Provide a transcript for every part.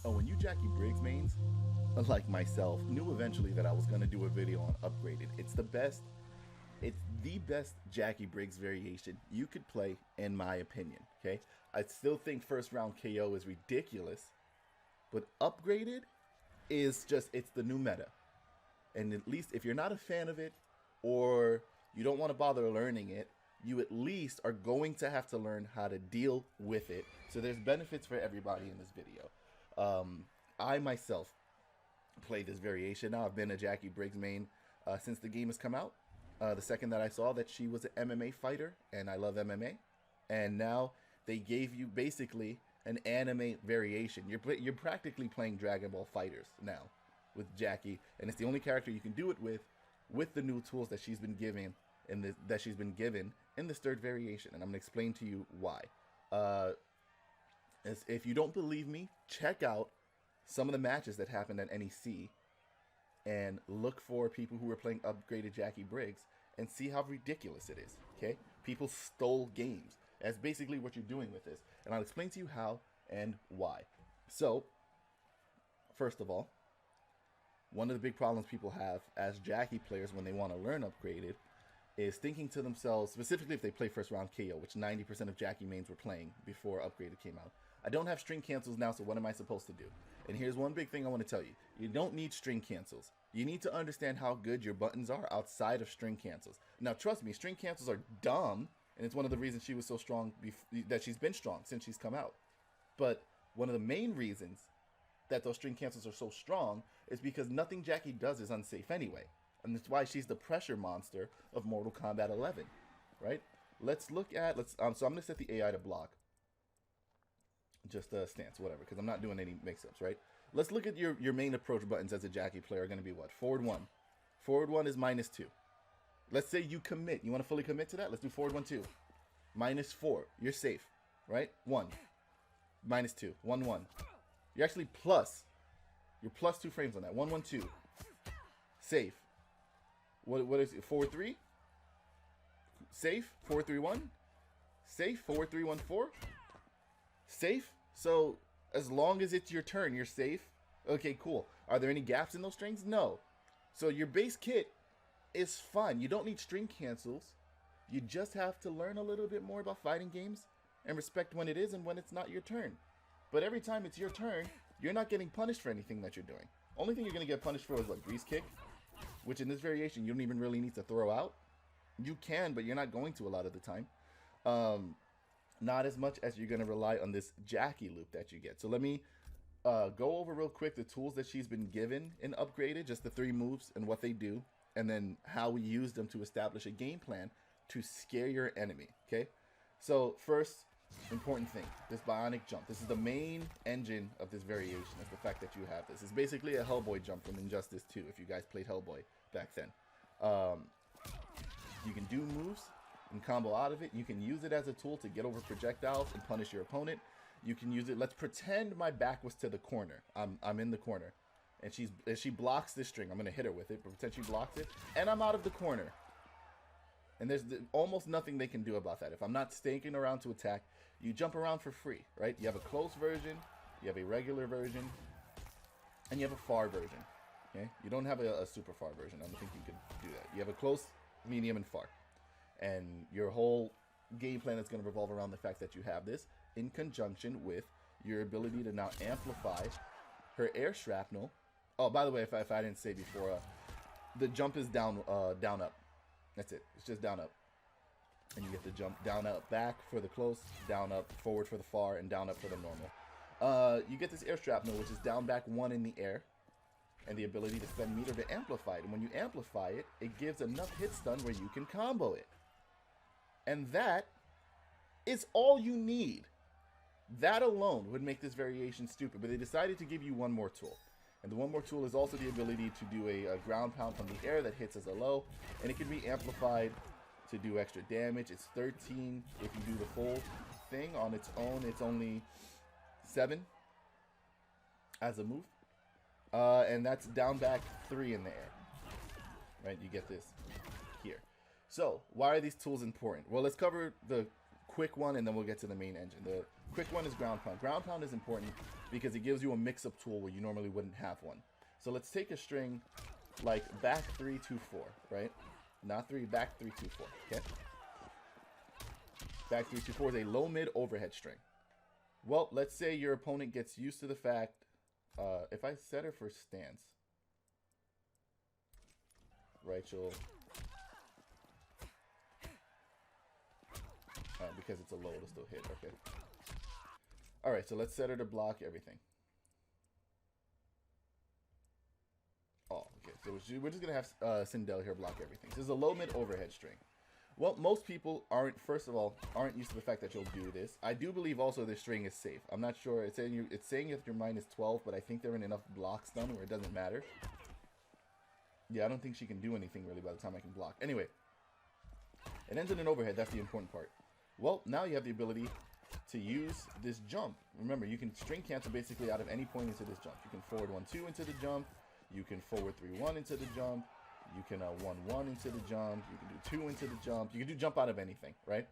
Oh, when you Jacqui Briggs mains, like myself, knew eventually that I was going to do a video on upgraded. It's the best Jacqui Briggs variation you could play, in my opinion. Okay, I still think first round KO is ridiculous, but upgraded is just, it's the new meta. And at least if you're not a fan of it, or you don't want to bother learning it, you at least are going to have to learn how to deal with it. So there's benefits for everybody in this video. I myself play this variation now. I've been a Jacqui Briggs main since the game has come out. The second that I saw that she was an MMA fighter, and I love MMA, and now they gave you basically an anime variation. You're practically playing Dragon Ball Fighters now with Jacqui, and it's the only character you can do it with the new tools that she's been given in this third variation, and I'm gonna explain to you why. If you don't believe me, check out some of the matches that happened at NEC and look for people who were playing upgraded Jacqui Briggs and see how ridiculous it is. Okay, people stole games. That's basically what you're doing with this, and I'll explain to you how and why. So, first of all, one of the big problems people have as Jacqui players when they want to learn upgraded is thinking to themselves, specifically if they play first round KO, which 90% of Jacqui mains were playing before upgraded came out. I don't have string cancels now, so what am I supposed to do? And here's one big thing I want to tell you. You don't need string cancels. You need to understand how good your buttons are outside of string cancels. Now, trust me, string cancels are dumb, and it's one of the reasons she was so strong, that she's been strong since she's come out. But one of the main reasons that those string cancels are so strong is because nothing Jacqui does is unsafe anyway. And that's why she's the pressure monster of Mortal Kombat 11, right? Let's look at, so I'm going to set the AI to block. Just a stance, whatever, because I'm not doing any mix-ups, right? Let's look at your main approach buttons as a Jacqui player are going to be what? Forward 1. Forward 1 is -2. Let's say you commit. You want to fully commit to that? Let's do forward 1, 2. -4. You're safe, right? 1. -2. 1, 1. You're actually plus. You're plus 2 frames on that. 1, 1, 2. Safe. What is it? Forward 3? Safe. Forward 3, 1. Safe. Forward 3, 1, 4. Safe. So as long as it's your turn, you're safe. Okay, cool. Are there any gaps in those strings? No. So your base kit is fine. You don't need string cancels. You just have to learn a little bit more about fighting games and respect when it is and when it's not your turn. But every time it's your turn, you're not getting punished for anything that you're doing. Only thing you're going to get punished for is what? Grease kick, which in this variation you don't even really need to throw out. You can, but you're not going to a lot of the time. Not as much as you're going to rely on this Jacqui loop that you get. So let me go over real quick the tools that she's been given and upgraded, just the 3 moves and what they do, and then how we use them to establish a game plan to scare your enemy, okay? So first important thing, this bionic jump. This is the main engine of this variation, is the fact that you have this. It's basically a Hellboy jump from Injustice 2, if you guys played Hellboy back then. You can do moves and combo out of it. You can use it as a tool to get over projectiles and punish your opponent. You can use it. Let's pretend my back was to the corner. I'm in the corner, and she blocks this string. I'm gonna hit her with it, but pretend she blocks it, and I'm out of the corner. And there's almost nothing they can do about that. If I'm not staking around to attack, you jump around for free, right? You have a close version, you have a regular version, and you have a far version. Okay, you don't have a super far version. I don't think you could do that. You have a close, medium, and far. And your whole game plan is going to revolve around the fact that you have this in conjunction with your ability to now amplify her air shrapnel. Oh, by the way, if I didn't say before, the jump is down up. That's it. It's just down up. And you get the jump down up back for the close, down up forward for the far, and down up for the normal. You get this air shrapnel, which is down back 1 in the air, and the ability to spend meter to amplify it. And when you amplify it, it gives enough hit stun where you can combo it. And that is all you need. That alone would make this variation stupid, but they decided to give you one more tool. And the one more tool is also the ability to do a ground pound from the air that hits as a low, and it can be amplified to do extra damage. It's 13 if you do the full thing. On its own, it's only 7 as a move. And that's down back 3 in the air. Right, you get this here. So, why are these tools important? Well, let's cover the quick one, and then we'll get to the main engine. The quick one is ground pound. Ground pound is important because it gives you a mix-up tool where you normally wouldn't have one. So let's take a string like back 3 2 4, right? Not 3, back 3 2 4. Okay. Back 3 2 4 is a low mid overhead string. Well, let's say your opponent gets used to the fact, if I set her for stance, right, she'll, because it's a low, it'll still hit, okay. Alright, so let's set her to block everything. Oh, okay, so we're just going to have Sindel here block everything. This is a low mid overhead string. Well, most people aren't, first of all, aren't used to the fact that you'll do this. I do believe also this string is safe. I'm not sure. It's saying if your minus 12, but I think they're in enough blocks done where it doesn't matter. Yeah, I don't think she can do anything really by the time I can block. Anyway, it ends in an overhead. That's the important part. Well, now you have the ability to use this jump. Remember, you can string cancel basically out of any point into this jump. You can forward 1-2 into the jump. You can forward 3-1 into the jump. You can 1-1 into the jump. You can do 2 into the jump. You can do jump out of anything, right?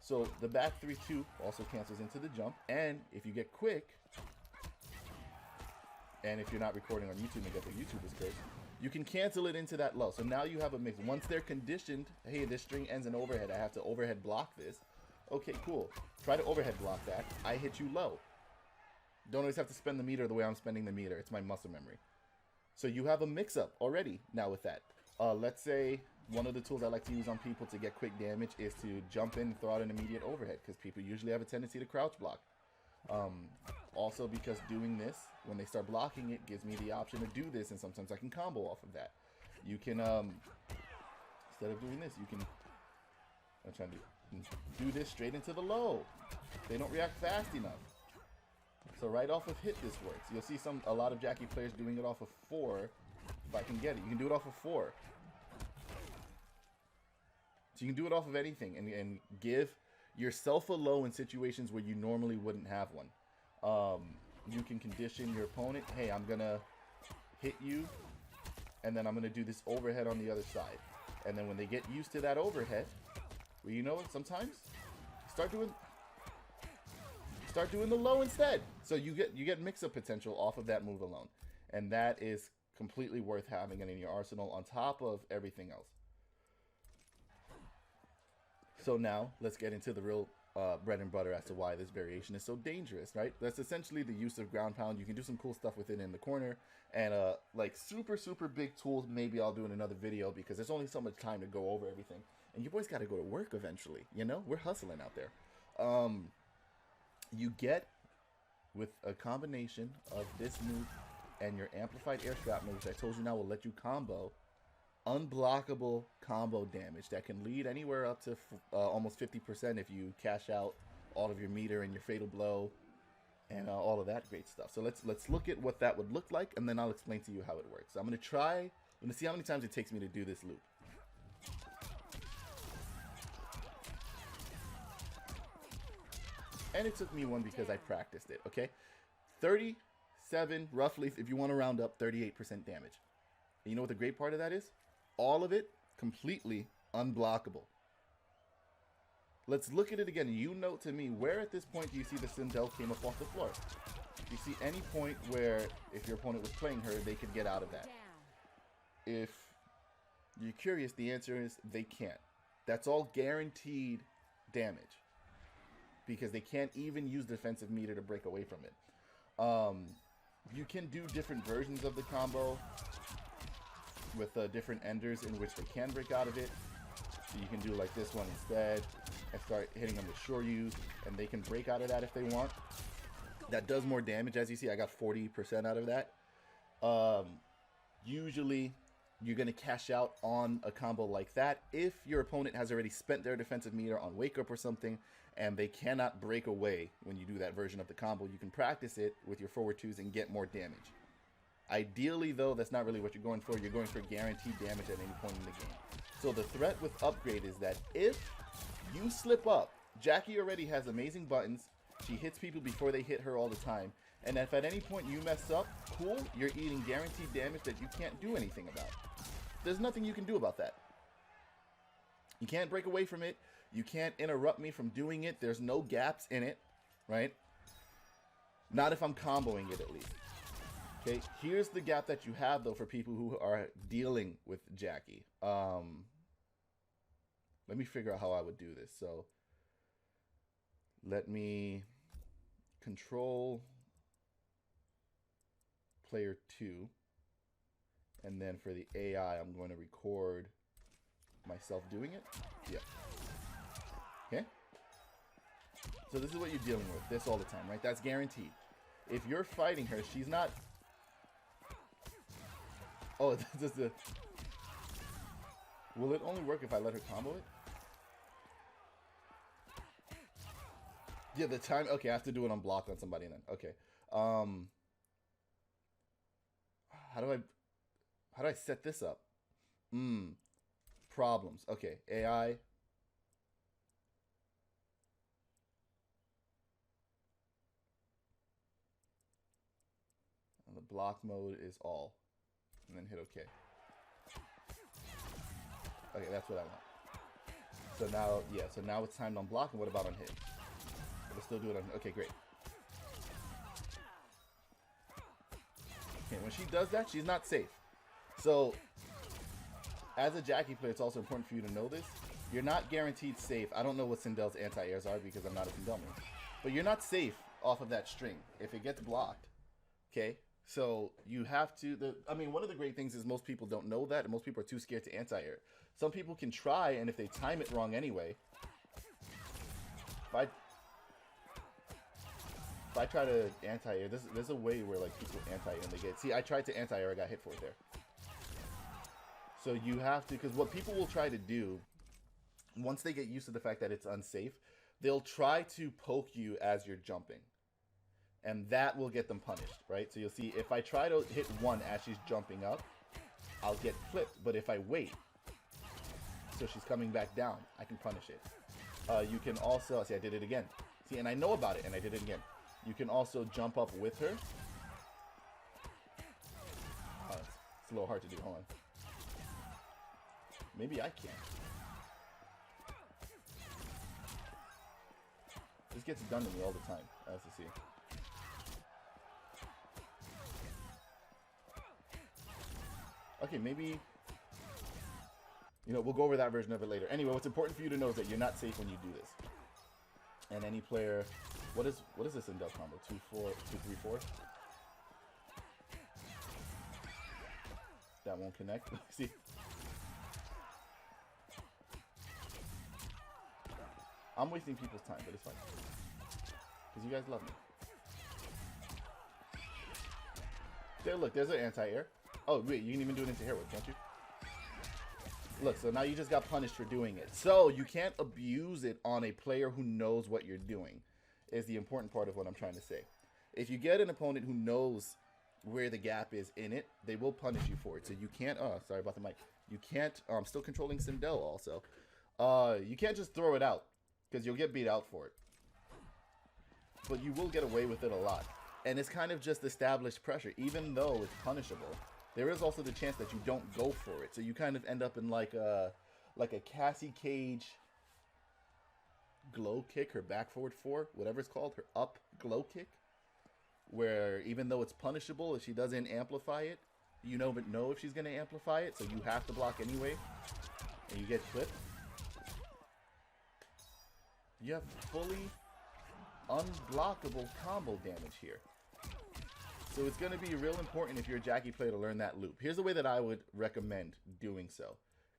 So the back 3-2 also cancels into the jump. And if you get quick, and if you're not recording on YouTube and get the YouTubers curse, you can cancel it into that low. So now you have a mix. Once they're conditioned, hey, this string ends in overhead. I have to overhead block this. Okay, cool. Try to overhead block that. I hit you low. Don't always have to spend the meter the way I'm spending the meter. It's my muscle memory. So you have a mix-up already now with that. Let's say one of the tools I like to use on people to get quick damage is to jump in and throw out an immediate overhead, because people usually have a tendency to crouch block. Also because doing this, when they start blocking it, gives me the option to do this, and sometimes I can combo off of that. You can, instead of doing this, you can, I'm trying to do this straight into the low. They don't react fast enough. So right off of hit this works. You'll see a lot of Jacqui players doing it off of 4. If I can get it. You can do it off of 4. So you can do it off of anything and give yourself a low in situations where you normally wouldn't have one. You can condition your opponent. Hey, I'm going to hit you, and then I'm going to do this overhead on the other side. And then when they get used to that overhead, well, you know what? Sometimes start doing the low instead. So you get mix-up potential off of that move alone. And that is completely worth having it in your arsenal on top of everything else. So now let's get into the real bread and butter as to why this variation is so dangerous, right? That's essentially the use of ground pound. You can do some cool stuff with it in the corner. And like super, super big tools, maybe I'll do in another video because there's only so much time to go over everything. And you boys got to go to work eventually, you know? We're hustling out there. You get, with a combination of this move and your amplified air shrapnel, which I told you now will let you combo, unblockable combo damage that can lead anywhere up to almost 50% if you cash out all of your meter and your fatal blow and all of that great stuff. So let's look at what that would look like, and then I'll explain to you how it works. So I'm going to see how many times it takes me to do this loop. And it took me one because I practiced it, okay? 37, roughly, if you want to round up, 38% damage. And you know what the great part of that is? All of it completely unblockable. Let's look at it again. You note to me, where at this point do you see the Sindel came up off the floor? Do you see any point where, if your opponent was playing her, they could get out of that? If you're curious, the answer is they can't. That's all guaranteed damage, because they can't even use defensive meter to break away from it. You can do different versions of the combo with different enders in which they can break out of it. So you can do like this one instead and start hitting them with Shoryus, and they can break out of that if they want. That does more damage. As you see, I got 40% out of that. Usually you're going to cash out on a combo like that if your opponent has already spent their defensive meter on wake up or something, and they cannot break away when you do that version of the combo. You can practice it with your forward twos and get more damage. Ideally, though, that's not really what you're going for. You're going for guaranteed damage at any point in the game. So the threat with upgrade is that if you slip up, Jacqui already has amazing buttons. She hits people before they hit her all the time. And if at any point you mess up, cool, you're eating guaranteed damage that you can't do anything about. There's nothing you can do about that. You can't break away from it. You can't interrupt me from doing it. There's no gaps in it, right? Not if I'm comboing it, at least. Okay, here's the gap that you have, though, for people who are dealing with Jacqui. Let me figure out how I would do this. So let me control player 2. And then for the AI, I'm going to record myself doing it. Yep. Okay. So this is what you're dealing with. This all the time, right? That's guaranteed. If you're fighting her, she's not... Oh, this is the... Will it only work if I let her combo it? Yeah, the time... Okay, I have to do it on block on somebody then. Okay. How do I set this up? Problems. Okay, AI. And the block mode is all. And then hit OK. Okay, that's what I want. So now, yeah, so now it's timed on block, and what about on hit? It'll still do it on... Okay, great. Okay, when she does that, she's not safe. So, as a Jacqui player, it's also important for you to know this. You're not guaranteed safe. I don't know what Sindel's anti-airs are because I'm not a Sindel main. But you're not safe off of that string if it gets blocked. Okay? So, you have to... I mean, one of the great things is most people don't know that, and most people are too scared to anti-air. Some people can try, and if they time it wrong anyway... If I try to anti-air, there's a way where like people anti-air and they get... See, I tried to anti-air, I got hit for it there. So you have to... Because what people will try to do, once they get used to the fact that it's unsafe, they'll try to poke you as you're jumping. And that will get them punished, right? So you'll see, if I try to hit one as she's jumping up, I'll get flipped. But if I wait, so she's coming back down, I can punish it. You can also... See, I did it again. See, and I know about it, and I did it again. You can also jump up with her. Oh, it's a little hard to do. Hold on. Maybe I can. This gets done to me all the time, as you see. Okay, maybe... You know, we'll go over that version of it later. Anyway, what's important for you to know is that you're not safe when you do this. And any player... What is this Sindel combo? 2-4, 2-3-4? That won't connect. See? I'm wasting people's time, but it's fine. Because you guys love me. There, look, there's an anti-air. Oh, wait, you can even do it into heroic, can't you? Look, so now you just got punished for doing it. So you can't abuse it on a player who knows what you're doing, is the important part of what I'm trying to say. If you get an opponent who knows where the gap is in it, they will punish you for it. So you can't... Oh, sorry about the mic. You can't... I'm still controlling Sindel also. You can't just throw it out, because you'll get beat out for it. But you will get away with it a lot. And it's kind of just established pressure. Even though it's punishable, there is also the chance that you don't go for it. So you kind of end up in like a Cassie Cage glow kick, her back forward 4, whatever it's called, her up glow kick, where even though it's punishable, if she doesn't amplify it, you know if she's going to amplify it, so you have to block anyway, and you get clipped. You have fully unblockable combo damage here. So it's going to be real important if you're a Jacqui player to learn that loop. Here's the way that I would recommend doing so.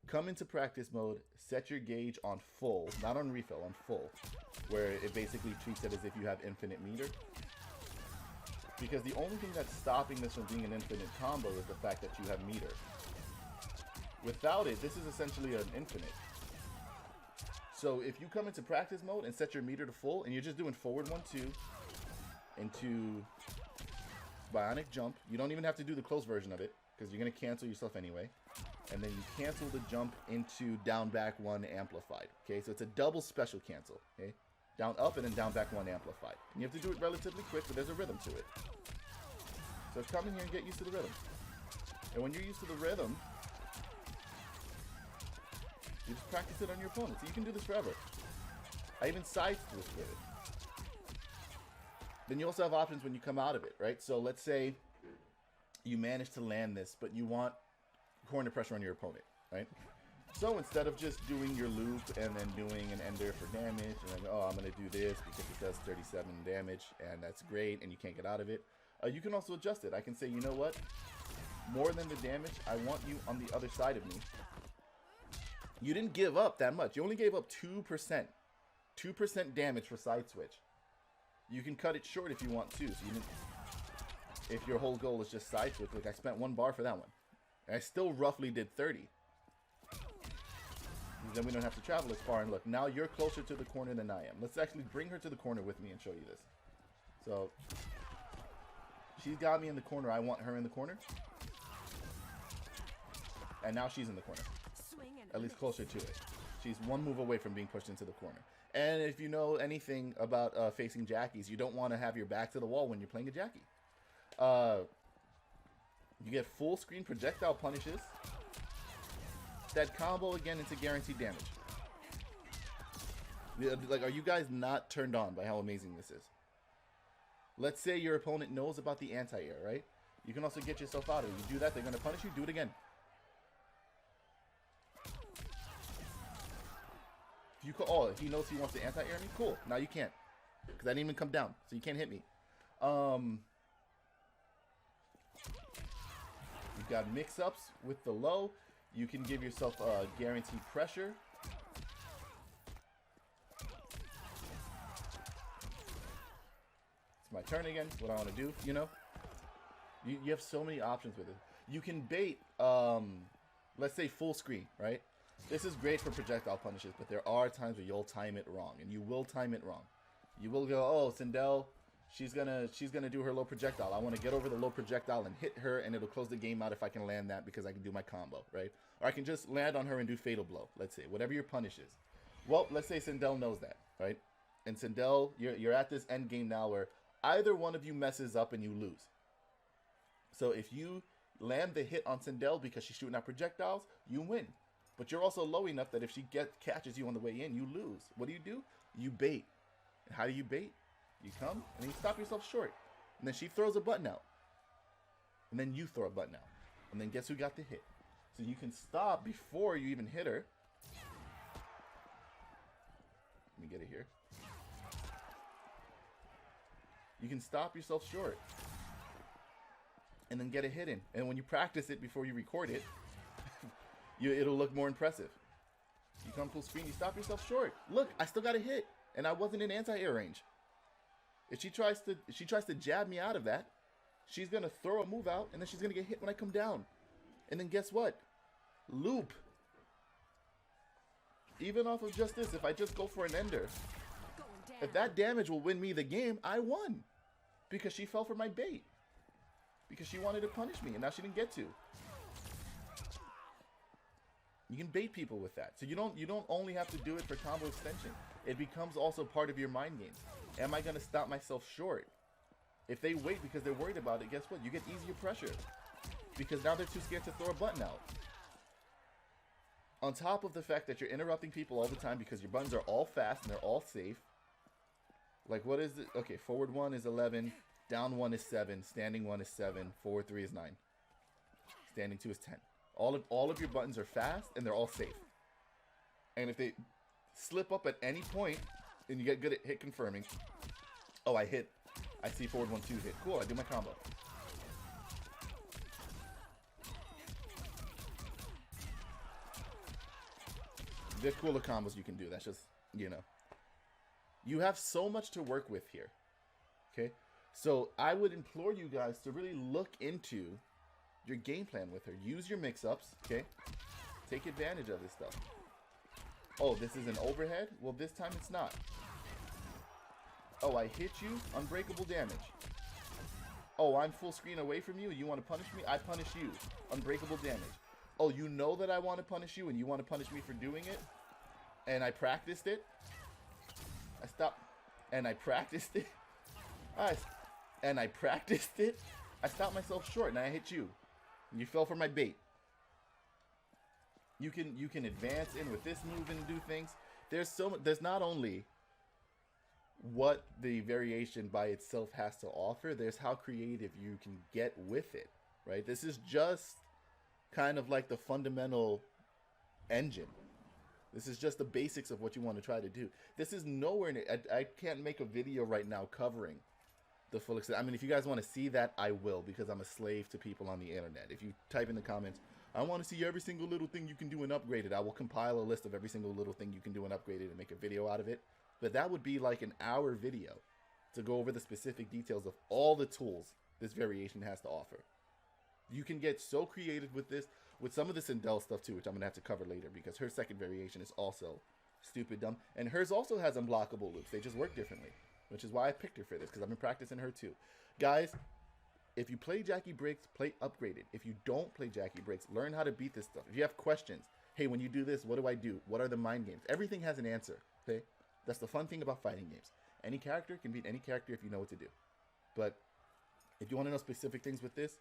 Come into practice mode, set your gauge on full, not on refill, on full, where it basically treats it as if you have infinite meter. Because the only thing that's stopping this from being an infinite combo is the fact that you have meter. Without it, this is essentially an infinite. So if you come into practice mode and set your meter to full, and you're just doing forward 1-2 into bionic jump, you don't even have to do the close version of it, because you're going to cancel yourself anyway. And then you cancel the jump into down back 1 amplified. Okay, so it's a double special cancel. Okay, down up and then down back 1 amplified. And you have to do it relatively quick, but there's a rhythm to it. So come in here and get used to the rhythm. And when you're used to the rhythm, you just practice it on your opponent. So you can do this forever. I even side switch with it. Then you also have options when you come out of it, right? So let's say you manage to land this, but you want corner pressure on your opponent, right? So instead of just doing your loop and then doing an ender for damage, and then, oh, I'm going to do this because it does 37 damage, and that's great, and you can't get out of it, you can also adjust it. I can say, you know what? More than the damage, I want you on the other side of me. You didn't give up that much. You only gave up 2%. 2% damage for side switch. You can cut it short if you want to. So you didn't, if your whole goal is just side switch, like I spent 1 bar for that one. And I still roughly did 30. Then we don't have to travel as far. And look, now you're closer to the corner than I am. Let's actually bring her to the corner with me and show you this. So, she's got me in the corner. I want her in the corner. And now she's in the corner. At least closer to it. She's 1 move away from being pushed into the corner. And if you know anything about facing Jackies, you don't want to have your back to the wall when you're playing a Jacqui. You get full screen projectile punishes. That combo again into guaranteed damage. Like, are you guys not turned on by how amazing this is? Let's say your opponent knows about the anti-air, right? You can also get yourself out of it. You do that, they're going to punish you. Do it again. If you call, oh, he knows he wants to anti-air me? Cool. Now you can't. Because I didn't even come down. So you can't hit me. You've got mix-ups with the low. You can give yourself guaranteed pressure. It's my turn again. What I want to do, you know? You have so many options with it. You can bait, let's say full screen, right? This is great for projectile punishes, but there are times where you'll time it wrong, and you will time it wrong. You will go, oh, Sindel, she's gonna do her low projectile. I want to get over the low projectile and hit her, and it'll close the game out if I can land that because I can do my combo, right? Or I can just land on her and do fatal blow. Let's say whatever your punish is. Well, let's say Sindel knows that, right? And Sindel, you're at this end game now where either one of you messes up and you lose. So if you land the hit on Sindel because she's shooting out projectiles, you win. But you're also low enough that if she catches you on the way in, you lose. What do? You bait. And how do you bait? You come, and then you stop yourself short. And then she throws a button out. And then you throw a button out. And then guess who got the hit? So you can stop before you even hit her. Let me get it here. You can stop yourself short. And then get a hit in. And when you practice it before you record it, it'll look more impressive. You come full screen, you stop yourself short. Look, I still got a hit. And I wasn't in anti-air range. If she tries to jab me out of that, she's gonna throw a move out, and then she's gonna get hit when I come down. And then guess what? Loop. Even off of just this, if I just go for an ender, if that damage will win me the game, I won. Because she fell for my bait. Because she wanted to punish me, and now she didn't get to. You can bait people with that. So you don't only have to do it for combo extension. It becomes also part of your mind game. Am I going to stop myself short? If they wait because they're worried about it, guess what? You get easier pressure. Because now they're too scared to throw a button out. On top of the fact that you're interrupting people all the time because your buttons are all fast and they're all safe. Like, what is it? Okay, forward 1 is 11. Down 1 is 7. Standing 1 is 7. Forward 3 is 9. Standing 2 is 10. All of your buttons are fast and they're all safe. And if they slip up at any point, and you get good at hit confirming. Oh, I hit. I see forward 1, 2 hit. Cool, I do my combo. There's cooler combos you can do. That's just, you know. You have so much to work with here. Okay? So I would implore you guys to really look into your game plan with her. Use your mix-ups, okay? Take advantage of this stuff. Oh, this is an overhead? Well, this time it's not. Oh, I hit you? Unbreakable damage. Oh, I'm full screen away from you? You want to punish me? I punish you. Unbreakable damage. Oh, you know that I want to punish you and you want to punish me for doing it? And I practiced it? I stopped. And I practiced it? And I practiced it? I stopped myself short and I hit you. You fell for my bait. You can advance in with this move and do things. There's not only what the variation by itself has to offer. There's how creative you can get with it, right? This is just kind of like the fundamental engine. This is just the basics of what you want to try to do. This is nowhere near. I can't make a video right now covering the full extent. I mean, if you guys want to see that, I will, because I'm a slave to people on the internet. If you type in the comments, I want to see every single little thing you can do and upgrade it, I will compile a list of every single little thing you can do and upgrade it and make a video out of it. But that would be like an hour video to go over the specific details of all the tools this variation has to offer. You can get so creative with this, with some of the Sindel stuff too, which I'm going to have to cover later, because her second variation is also stupid dumb. And hers also has unblockable loops. They just work differently, which is why I picked her for this, because I've been practicing her too. Guys, if you play Jacqui Briggs, play upgraded. If you don't play Jacqui Briggs, learn how to beat this stuff. If you have questions, hey, when you do this, what do I do? What are the mind games? Everything has an answer, okay? That's the fun thing about fighting games. Any character can beat any character if you know what to do. But if you want to know specific things with this,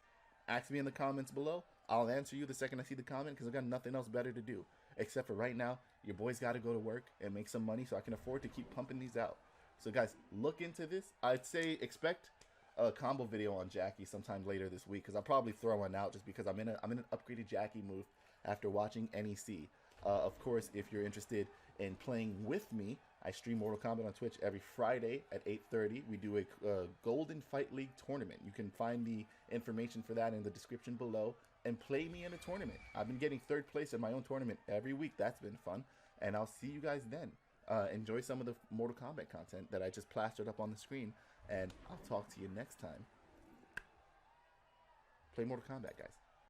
ask me in the comments below. I'll answer you the second I see the comment, because I've got nothing else better to do. Except for right now, your boy's got to go to work and make some money so I can afford to keep pumping these out. So guys, look into this. I'd say expect a combo video on Jacqui sometime later this week, because I'll probably throw one out just because I'm in an upgraded Jacqui move after watching NEC. Of course, if you're interested in playing with me, I stream Mortal Kombat on Twitch every Friday at 8:30. We do a Golden Fight League tournament. You can find the information for that in the description below and play me in a tournament. I've been getting third place in my own tournament every week. That's been fun. And I'll see you guys then. Enjoy some of the Mortal Kombat content that I just plastered up on the screen. And I'll talk to you next time. Play Mortal Kombat, guys.